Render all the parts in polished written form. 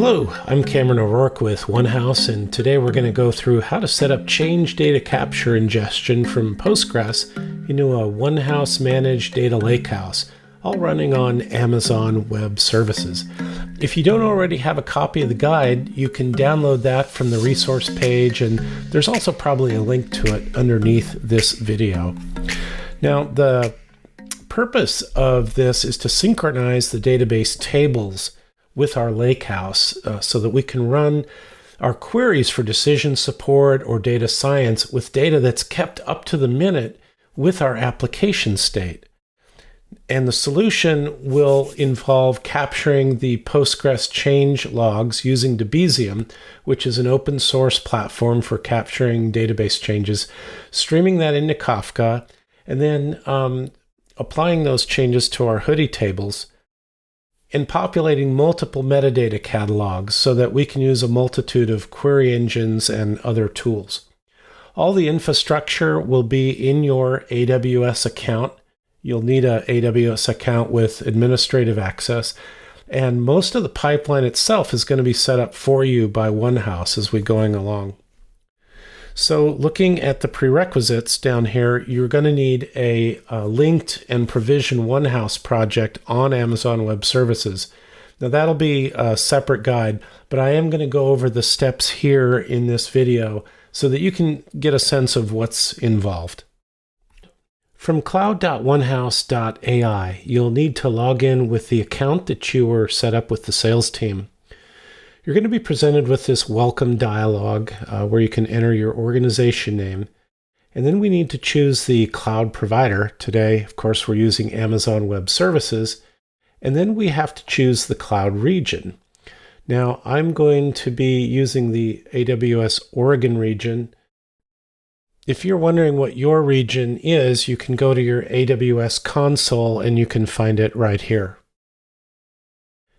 Hello, I'm Cameron O'Rourke with Onehouse, and today we're going to go through how to set up change data capture ingestion from Postgres into a Onehouse managed data lakehouse, all running on Amazon Web Services. If you don't already have a copy of the guide, you can download that from the resource page, and there's also probably a link to it underneath this video. Now, the purpose of this is to synchronize the database tables with our lakehouse so that we can run our queries for decision support or data science with data that's kept up to the minute with our application state. And the solution will involve capturing the Postgres change logs using Debezium, which is an open source platform for capturing database changes, streaming that into Kafka, and then applying those changes to our hoodie tables and populating multiple metadata catalogs so that we can use a multitude of query engines and other tools. All the infrastructure will be in your AWS account. You'll need an AWS account with administrative access, and most of the pipeline itself is going to be set up for you by Onehouse as we're going along. So looking at the prerequisites down here, you're going to need a linked and provisioned Onehouse project on Amazon Web Services. Now that'll be a separate guide, but I am going to go over the steps here in this video so that you can get a sense of what's involved. From cloud.onehouse.ai, you'll need to log in with the account that you were set up with the sales team. You're going to be presented with this welcome dialog where you can enter your organization name. And then we need to choose the cloud provider. Today, of course, we're using Amazon Web Services. And then we have to choose the cloud region. Now, I'm going to be using the AWS Oregon region. If you're wondering what your region is, you can go to your AWS console and you can find it right here.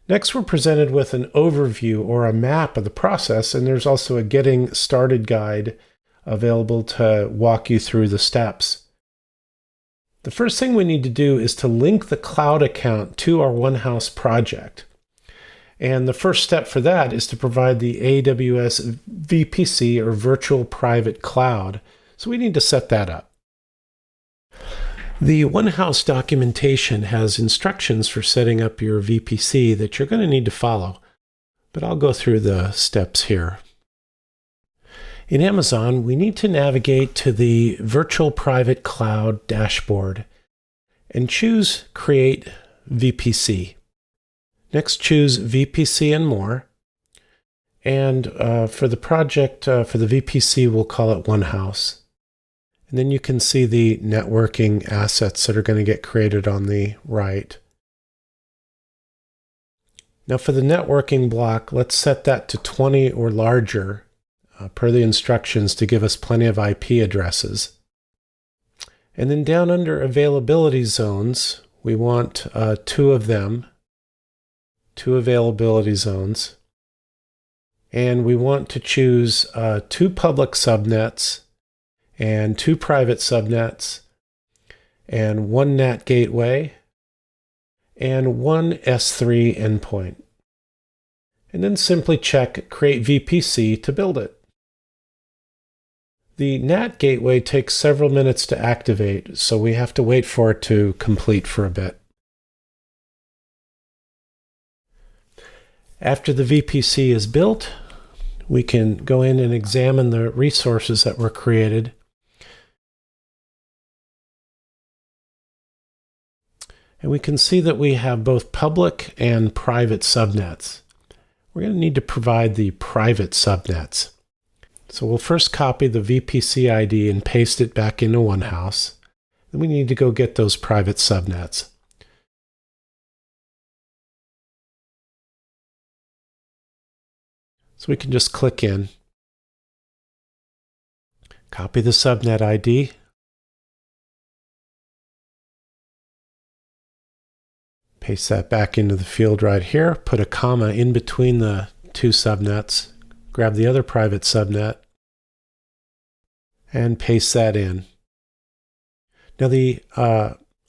Next, we're presented with an overview or a map of the process, and there's also a getting started guide available to walk you through the steps. The first thing we need to do is to link the cloud account to our Onehouse project. And the first step for that is to provide the AWS VPC or Virtual Private Cloud. So we need to set that up. The Onehouse documentation has instructions for setting up your VPC that you're going to need to follow, but I'll go through the steps here. In Amazon, we need to navigate to the Virtual Private Cloud dashboard and choose Create VPC. Next, choose VPC and More. And for the project, for the VPC, we'll call it Onehouse. And then you can see the networking assets that are going to get created on the right. Now for the networking block, let's set that to 20 or larger per the instructions to give us plenty of IP addresses. And then down under availability zones, we want two of them, two availability zones. And we want to choose two public subnets and two private subnets, and one NAT gateway, and one S3 endpoint. And then simply check Create VPC to build it. The NAT gateway takes several minutes to activate, so we have to wait for it to complete for a bit. After the VPC is built, we can go in and examine the resources that were created. And we can see that we have both public and private subnets. We're going to need to provide the private subnets. So we'll first copy the VPC ID and paste it back into Onehouse. Then we need to go get those private subnets. So we can just click in, copy the subnet ID, paste that back into the field right here, put a comma in between the two subnets, grab the other private subnet, and paste that in. Now the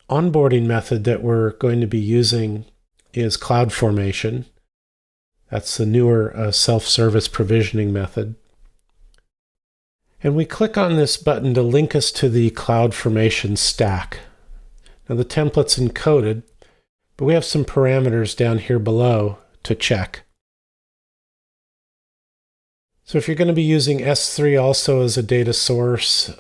onboarding method that we're going to be using is CloudFormation. That's the newer self-service provisioning method. And we click on this button to link us to the CloudFormation stack. Now the template's encoded, but we have some parameters down here below to check. So if you're going to be using S3 also as a data source,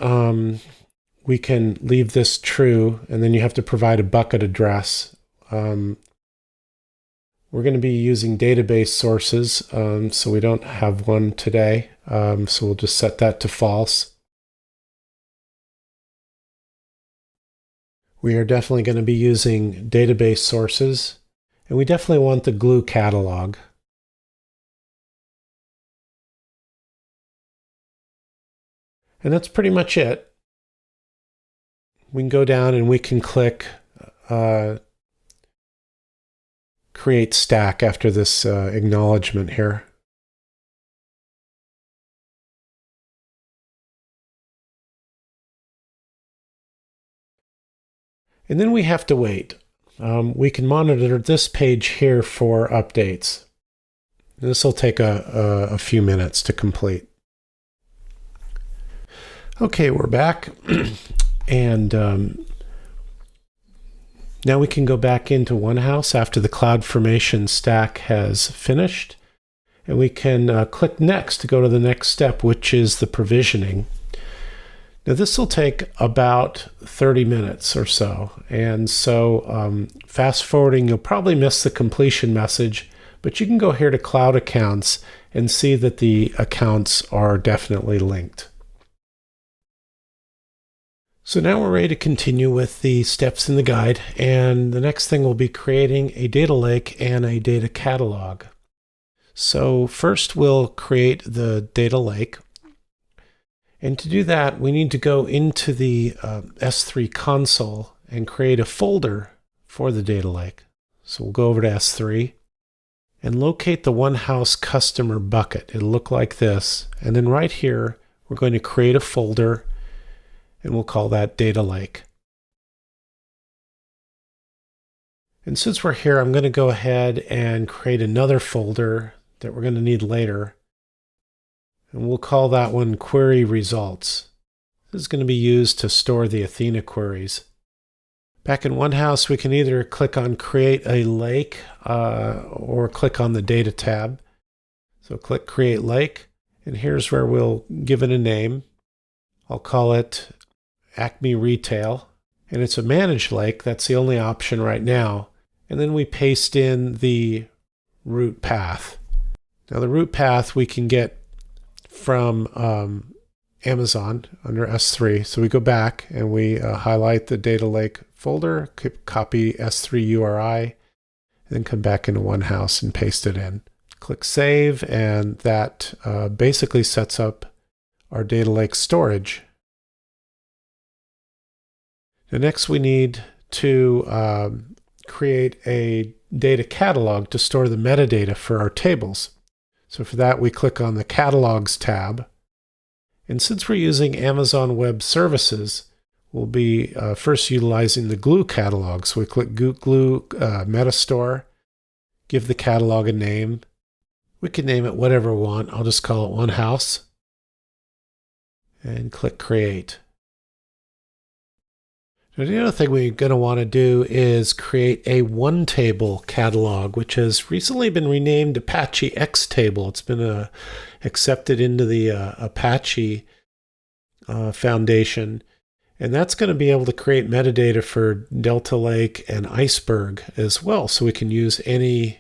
we can leave this true, and then you have to provide a bucket address. We're going to be using database sources, so we don't have one today. So we'll just set that to false. We are definitely going to be using database sources, and we definitely want the glue catalog. And that's pretty much it. We can go down and we can click create stack after this acknowledgement here. And then we have to wait. We can monitor this page here for updates. This will take a few minutes to complete. Okay, we're back. And now we can go back into Onehouse after the CloudFormation stack has finished. And we can click Next to go to the next step, which is the provisioning. Now this will take about 30 minutes or so. And so fast forwarding, you'll probably miss the completion message, but you can go here to Cloud Accounts and see that the accounts are definitely linked. So now we're ready to continue with the steps in the guide, and the next thing will be creating a data lake and a data catalog. So first we'll create the data lake, and to do that we need to go into the S3 console and create a folder for the data lake. So we'll go over to S3 and locate the Onehouse customer bucket. It'll look like this, and then right here we're going to create a folder, and we'll call that data lake. And since we're here, I'm going to go ahead and create another folder that we're going to need later. And we'll call that one query results. This is going to be used to store the Athena queries. Back in Onehouse, we can either click on create a lake or click on the data tab. So click create lake, and here's where we'll give it a name. I'll call it Acme Retail, and it's a managed lake. That's the only option right now. And then we paste in the root path. Now the root path we can get from Amazon under S3. So we go back and we highlight the data lake folder, copy S3 URI, and then come back into Onehouse and paste it in. Click save, and that basically sets up our data lake storage. Now next we need to create a data catalog to store the metadata for our tables. So for that we click on the Catalogs tab. And since we're using Amazon Web Services, we'll be first utilizing the glue catalog. So we click glue Metastore, give the catalog a name. We can name it whatever we want. I'll just call it Onehouse. And click create. Now, the other thing we're going to want to do is create a one-table catalog, which has recently been renamed Apache X-Table. It's been accepted into the Apache Foundation, and that's going to be able to create metadata for Delta Lake and Iceberg as well, so we can use any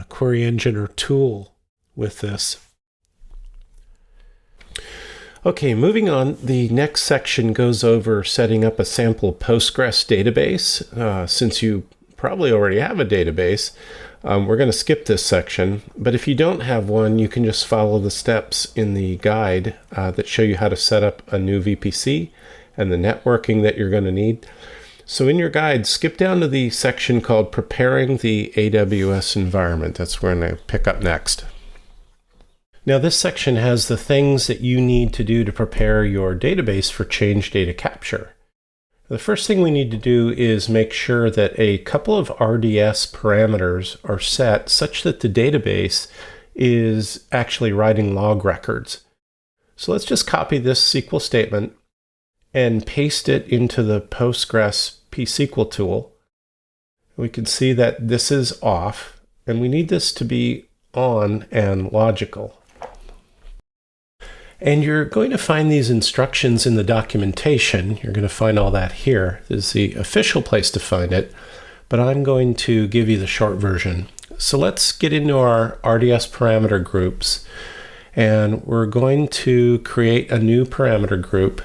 query engine or tool with this. Okay, moving on, the next section goes over setting up a sample Postgres database. Since you probably already have a database, we're going to skip this section, but if you don't have one, you can just follow the steps in the guide that show you how to set up a new VPC and the networking that you're going to need. So in your guide, skip down to the section called Preparing the AWS Environment. That's where I'm going to pick up next. Now this section has the things that you need to do to prepare your database for change data capture. The first thing we need to do is make sure that a couple of RDS parameters are set such that the database is actually writing log records. So let's just copy this SQL statement and paste it into the Postgres pSQL tool. We can see that this is off, and we need this to be on and logical. And you're going to find these instructions in the documentation. You're going to find all that here. This is the official place to find it, but I'm going to give you the short version. So let's get into our RDS parameter groups, and we're going to create a new parameter group.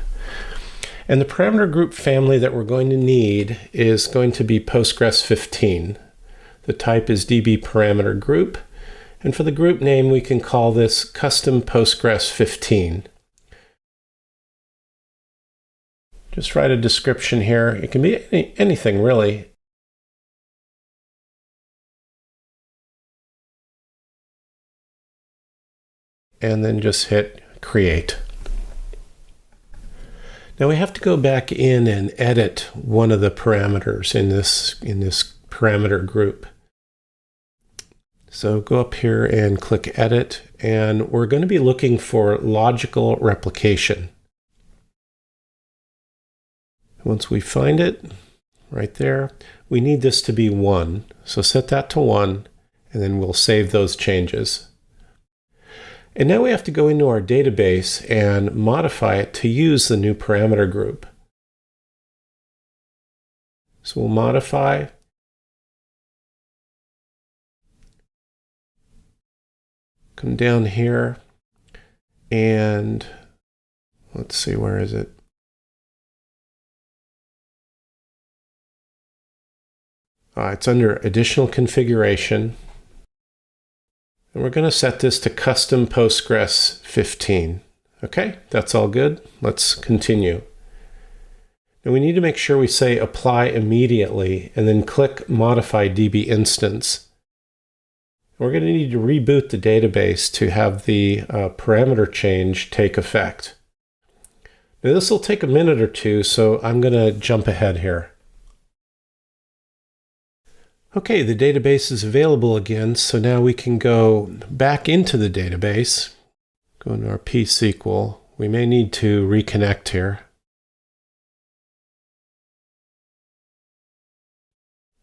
And the parameter group family that we're going to need is going to be Postgres 15. The type is DB parameter group. And for the group name, we can call this custom Postgres 15. Just write a description here. It can be anything really. And then just hit create. Now we have to go back in and edit one of the parameters in this parameter group. So go up here and click edit, and we're going to be looking for logical replication. Once we find it, right there, we need this to be 1. So set that to 1, and then we'll save those changes. And now we have to go into our database and modify it to use the new parameter group. So we'll modify. Come down here and let's see, where is it? It's under additional configuration. And we're going to set this to custom Postgres 15. Okay, that's all good. Let's continue. Now we need to make sure we say apply immediately and then click modify DB instance. We're going to need to reboot the database to have the parameter change take effect. Now this will take a minute or two, so I'm going to jump ahead here. Okay, the database is available again, so now we can go back into the database. Go into our pSQL. We may need to reconnect here.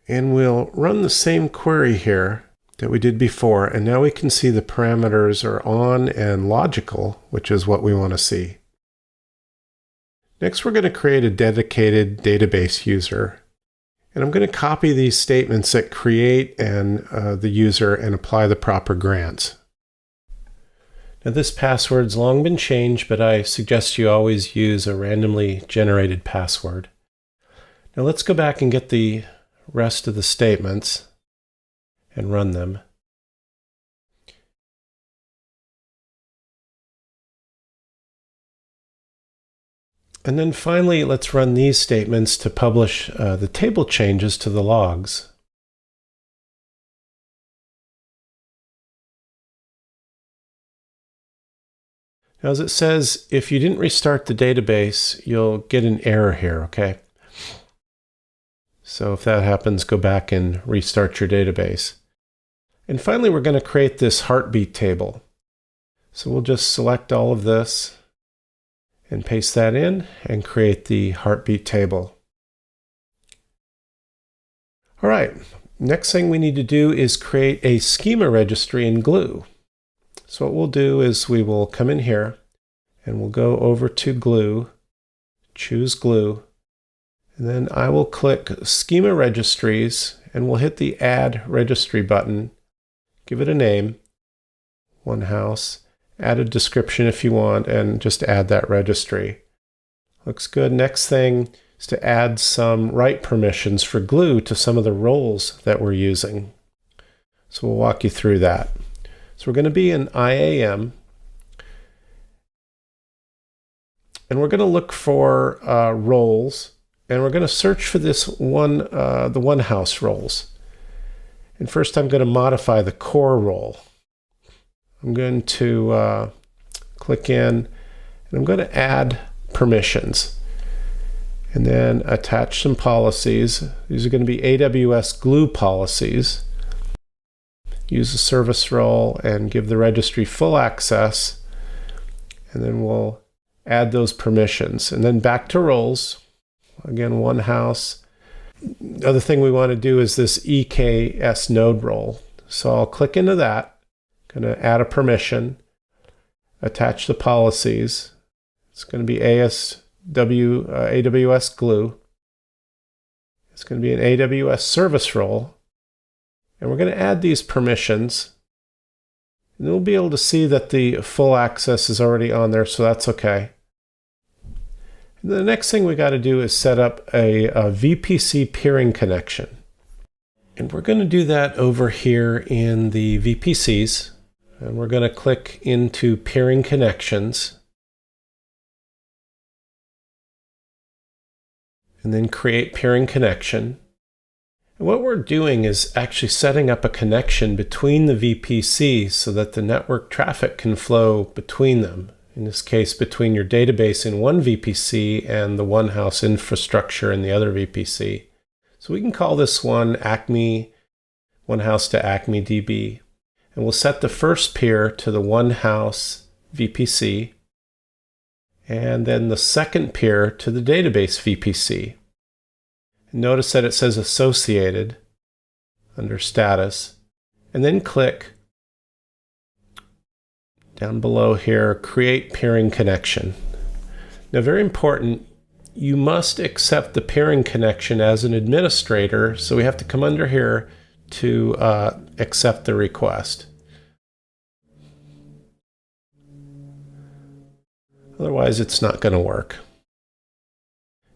And we'll run the same query here that we did before, and now we can see the parameters are on and logical, which is what we want to see. Next, we're going to create a dedicated database user. And I'm going to copy these statements that create the user and apply the proper grants. Now this password's long been changed, but I suggest you always use a randomly generated password. Now let's go back and get the rest of the statements and run them. And then finally, let's run these statements to publish the table changes to the logs. Now, as it says, if you didn't restart the database, you'll get an error here, okay? So if that happens, go back and restart your database. And finally, we're going to create this heartbeat table. So we'll just select all of this and paste that in and create the heartbeat table. All right, next thing we need to do is create a schema registry in Glue. So what we'll do is we will come in here and we'll go over to Glue, choose Glue, and then I will click Schema Registries and we'll hit the Add Registry button, give it a name, Onehouse, add a description if you want, and just add that registry. Looks good. Next thing is to add some write permissions for Glue to some of the roles that we're using. So we'll walk you through that. So we're going to be in IAM, and we're going to look for roles, and we're going to search for this one, the Onehouse roles. And first I'm going to modify the core role. I'm going to click in, and I'm going to add permissions, and then attach some policies. These are going to be AWS Glue policies. use a service role and give the registry full access. And then we'll add those permissions. And then back to roles. Again, Onehouse. The other thing we want to do is this EKS node role. So I'll click into that. Going to add a permission. Attach the policies. It's going to be AWS glue. It's going to be an AWS service role. And we're going to add these permissions. And we'll be able to see that the full access is already on there, so that's okay. And the next thing we got to do is set up a VPC peering connection. And we're going to do that over here in the VPCs. And we're going to click into peering connections. And then create peering connection. And what we're doing is actually setting up a connection between the VPCs so that the network traffic can flow between them. In this case, between your database in one VPC and the Onehouse infrastructure in the other VPC. So we can call this one Acme, Onehouse to Acme DB. And we'll set the first peer to the Onehouse VPC, and then the second peer to the database VPC. Notice that it says associated under status, and then click down below here, create peering connection. Now, very important, you must accept the peering connection as an administrator, so we have to come under here to accept the request. Otherwise, it's not going to work.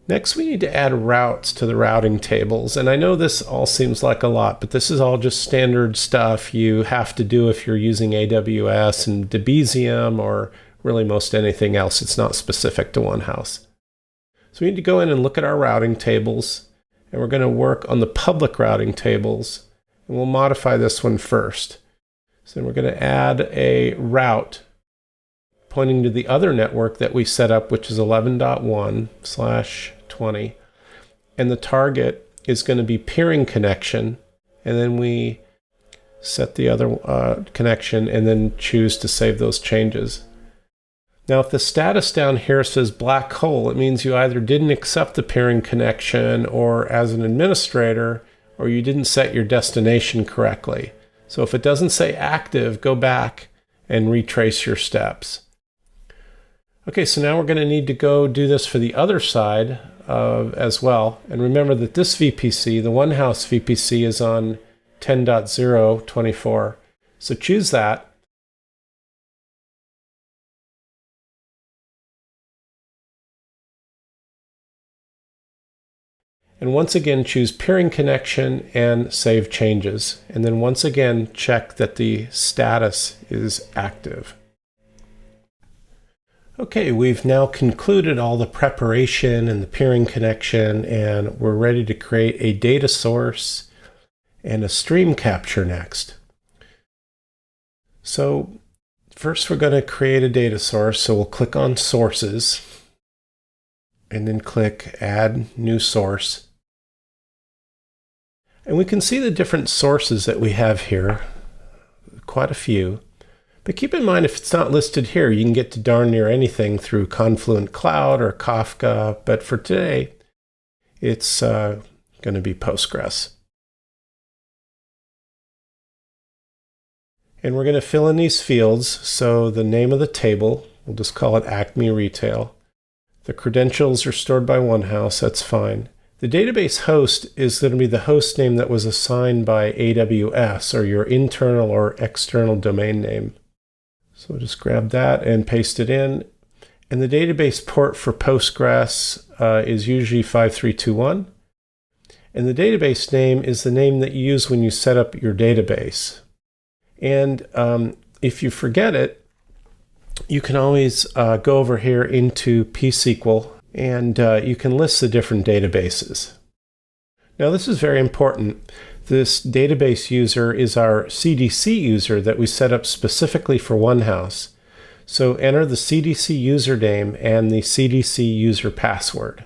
Next, we need to add routes to the routing tables. And I know this all seems like a lot, but this is all just standard stuff you have to do if you're using AWS and Debezium or really most anything else. It's not specific to Onehouse. So we need to go in and look at our routing tables. And we're going to work on the public routing tables. And we'll modify this one first. So we're going to add a route pointing to the other network that we set up, which is 11.1/20. And the target is going to be peering connection. And then we set the other connection and then choose to save those changes. Now, if the status down here says black hole, it means you either didn't accept the peering connection or as an administrator, or you didn't set your destination correctly. So if it doesn't say active, go back and retrace your steps. Okay, so now we're going to need to go do this for the other side as well. And remember that this VPC, the Onehouse VPC, is on 10.0.24. So choose that. And once again, choose peering connection and save changes. And then once again, check that the status is active. Okay, we've now concluded all the preparation and the peering connection, and we're ready to create a data source and a stream capture next. So first we're going to create a data source. So we'll click on Sources and then click Add New Source. And we can see the different sources that we have here, quite a few. But keep in mind, if it's not listed here, you can get to darn near anything through Confluent Cloud or Kafka. But for today, it's going to be Postgres. And we're going to fill in these fields. So the name of the table, we'll just call it Acme Retail. The credentials are stored by Onehouse, that's fine. The database host is going to be the host name that was assigned by AWS, or your internal or external domain name. So we'll just grab that and paste it in. And the database port for Postgres is usually 5321. And the database name is the name that you use when you set up your database. And if you forget it, you can always go over here into PSQL and you can list the different databases. Now this is very important. This database user is our CDC user that we set up specifically for Onehouse. So enter the CDC username and the CDC user password.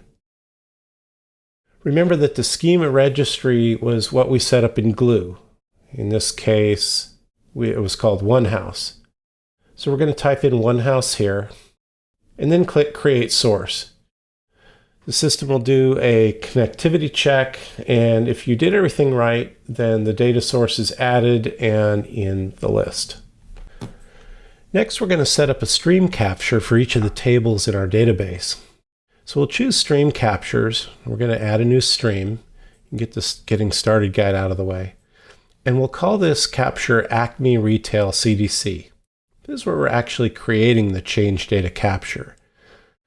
Remember that the schema registry was what we set up in Glue. In this case, it was called Onehouse. So we're going to type in Onehouse here, and then click Create Source. The system will do a connectivity check, and if you did everything right, then the data source is added and in the list. Next, we're going to set up a stream capture for each of the tables in our database. So we'll choose Stream Captures. We're going to add a new stream and get this Getting Started guide out of the way. And we'll call this capture Acme Retail CDC. This is where we're actually creating the change data capture.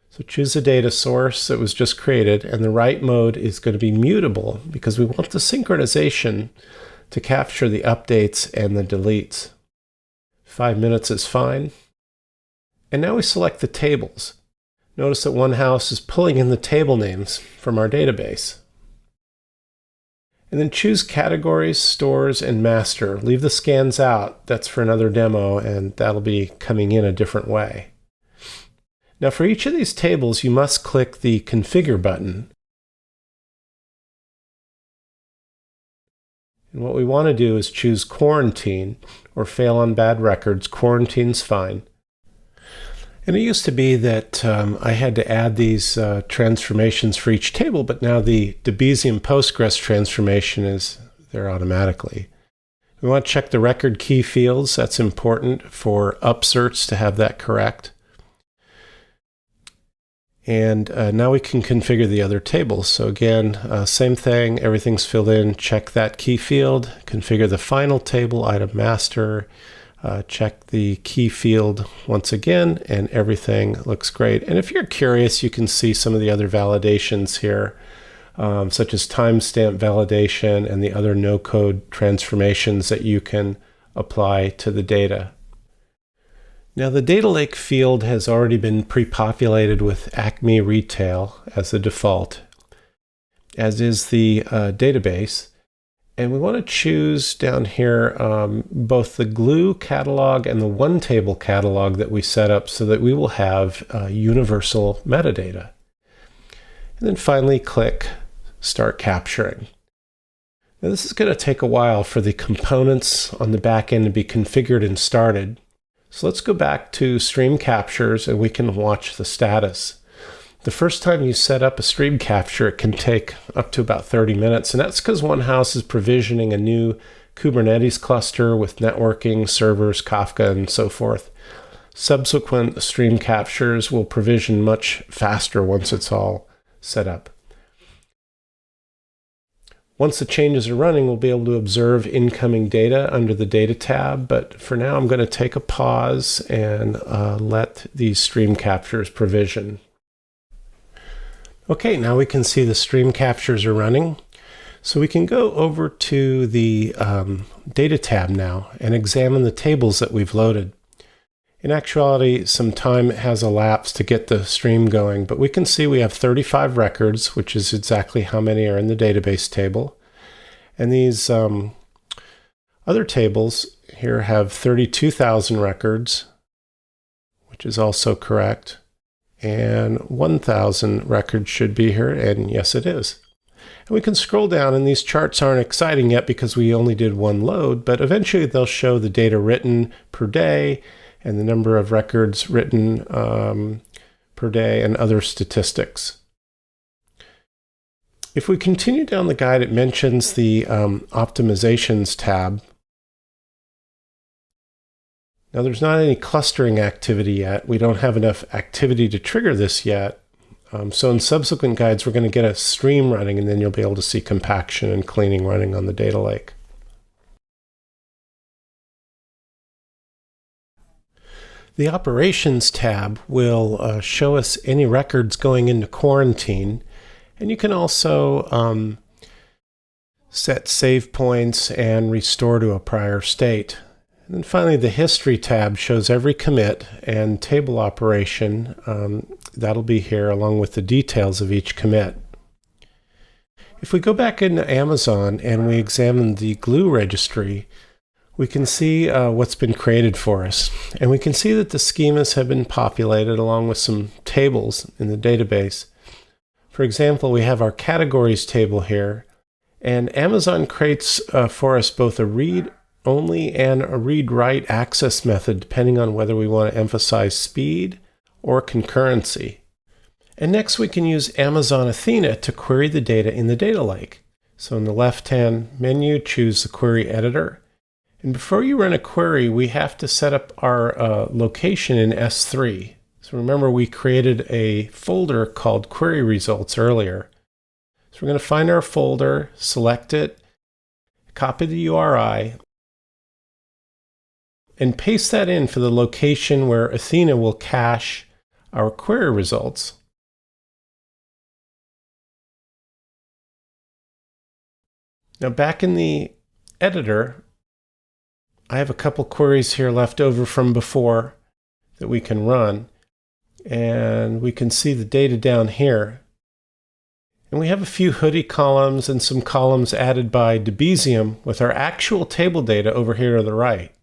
So choose a data source that was just created, and the write mode is going to be mutable because we want the synchronization to capture the updates and the deletes. 5 minutes is fine. And now we select the tables. Notice that Onehouse is pulling in the table names from our database. And then choose Categories, Stores, and Master. Leave the scans out. That's for another demo, and that'll be coming in a different way. Now for each of these tables, you must click the Configure button. And what we want to do is choose Quarantine or Fail on Bad Records. Quarantine's fine. And it used to be that I had to add these transformations for each table, but now the Debezium Postgres transformation is there automatically. We want to check the record key fields. That's important for upserts to have that correct. And now we can configure the other tables. So again, same thing, everything's filled in. Check that key field, configure the final table, item master, check the key field once again, and everything looks great. And if you're curious, you can see some of the other validations here, such as timestamp validation and the other no-code transformations that you can apply to the data. Now the data lake field has already been pre-populated with Acme Retail as the default, as is the database. And we want to choose down here both the glue catalog and the one table catalog that we set up so that we will have universal metadata. And then finally click Start Capturing. Now this is going to take a while for the components on the back end to be configured and started. So let's go back to Stream Captures and we can watch the status. The first time you set up a stream capture, it can take up to about 30 minutes, and that's because Onehouse is provisioning a new Kubernetes cluster with networking, servers, Kafka, and so forth. Subsequent stream captures will provision much faster once it's all set up. Once the changes are running, we'll be able to observe incoming data under the Data tab, but for now I'm going to take a pause and let these stream captures provision. Okay, now we can see the stream captures are running. So we can go over to the Data tab now and examine the tables that we've loaded. In actuality, some time has elapsed to get the stream going, but we can see we have 35 records, which is exactly how many are in the database table. And these other tables here have 32,000 records, which is also correct. And 1,000 records should be here, and yes, it is. And we can scroll down, and these charts aren't exciting yet because we only did one load, but eventually they'll show the data written per day and the number of records written per day and other statistics. If we continue down the guide, it mentions the Optimizations tab. Now there's not any clustering activity yet. We don't have enough activity to trigger this yet. So in subsequent guides, we're going to get a stream running, and then you'll be able to see compaction and cleaning running on the data lake. The Operations tab will show us any records going into quarantine, and you can also set save points and restore to a prior state. And then finally, the History tab shows every commit and table operation. That'll be here along with the details of each commit. If we go back into Amazon and we examine the glue registry, we can see what's been created for us. And we can see that the schemas have been populated along with some tables in the database. For example, we have our categories table here, and Amazon creates for us both a read only and a read-write access method depending on whether we want to emphasize speed or concurrency. And next we can use Amazon Athena to query the data in the data lake. So in the left-hand menu, choose the query editor. And before you run a query, we have to set up our location in S3. So remember, we created a folder called Query Results earlier. So we're going to find our folder, select it, copy the URI, and paste that in for the location where Athena will cache our query results. Now back in the editor, I have a couple queries here left over from before that we can run. And we can see the data down here. And we have a few hoodie columns and some columns added by Debezium with our actual table data over here to the right.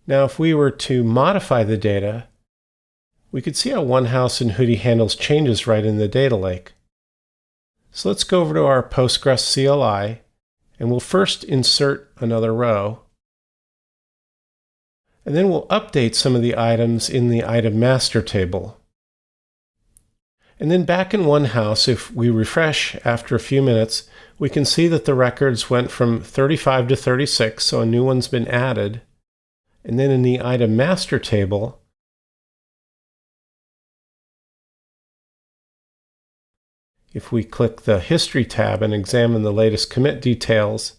Now, if we were to modify the data, we could see how Onehouse and hoodie handles changes right in the data lake. So let's go over to our Postgres CLI, and we'll first insert another row. And then we'll update some of the items in the item master table. And then back in Onehouse, if we refresh after a few minutes, we can see that the records went from 35 to 36, so a new one's been added. And then in the item master table, if we click the History tab and examine the latest commit details,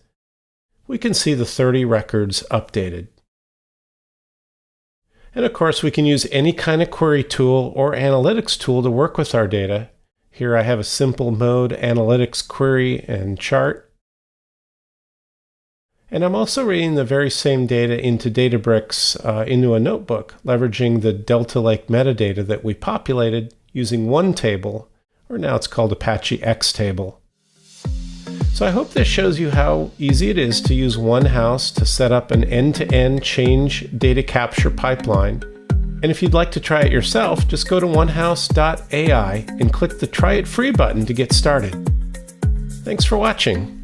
we can see the 30 records updated. And of course, we can use any kind of query tool or analytics tool to work with our data. Here I have a simple mode analytics query and chart. And I'm also reading the very same data into Databricks into a notebook, leveraging the Delta Lake metadata that we populated using one table, or now it's called Apache X table. So I hope this shows you how easy it is to use Onehouse to set up an end-to-end change data capture pipeline. And if you'd like to try it yourself, just go to onehouse.ai and click the Try It Free button to get started. Thanks for watching.